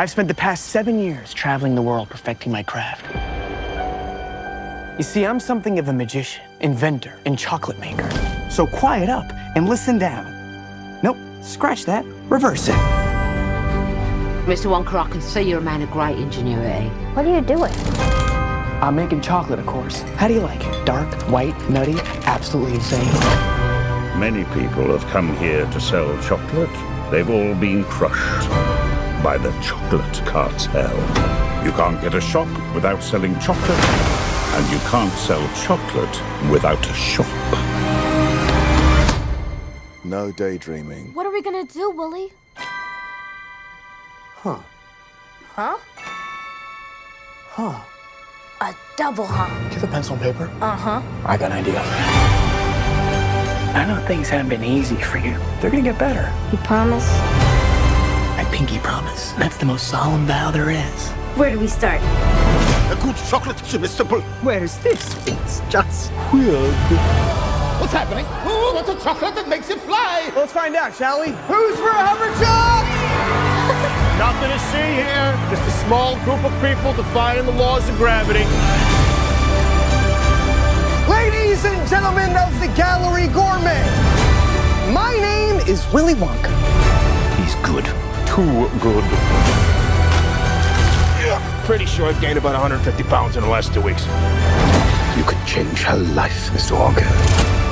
I've spent the past 7 years traveling the world perfecting my craft. You see, I'm something of a magician, inventor, and chocolate maker. So quiet up and listen down. Nope, scratch that, reverse it. Mr. Wonka, I can see you're a man of great ingenuity. What are you doing? I'm making chocolate, of course. How do you like it? Dark, white, nutty, absolutely insane. Many people have come here to sell chocolate. They've all been crushed by the chocolate cartel. You can't get a shop without selling chocolate, and you can't sell chocolate without a shop. No daydreaming. What are we gonna do, Willie? Huh? A double huh? Do you have a pencil and paper? Uh-huh. I got an idea. I know things haven't been easy for you. They're gonna get better. You promise? I pinky promise. That's the most solemn vow there is. Where do we start? A good chocolate chip is simple. Where's this? It's just weird. What's happening? Who wants a chocolate that makes it fly? Let's find out, shall we? Who's for a Hummerchuck? Nothing to see here. Just a small group of people defying the laws of gravity. Ladies and gentlemen of the Gallery Gourmet, my name is Willy Wonka. He's good. Too good. Pretty sure I've gained about 150 pounds in the last 2 weeks. You could change her life, Mr. Wonka.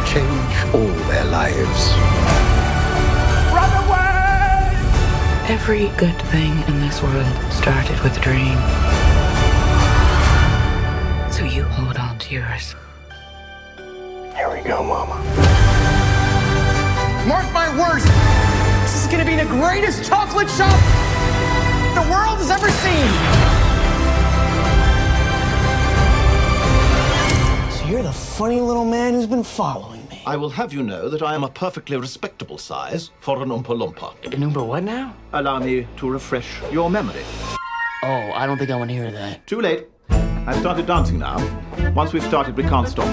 Change all their lives. Run away! Every good thing in this world started with a dream. So you hold on to yours. Here we go, Mama. Mark my words, this is gonna be the greatest chocolate shop the world has ever seen. So you're the funny little man who's been following me. I will have you know that I am a perfectly respectable size for an Oompa Loompa. An Oompa what now? Allow me to refresh your memory. Oh, I don't think I want to hear that. Too late. I've started dancing now. Once we've started, we can't stop.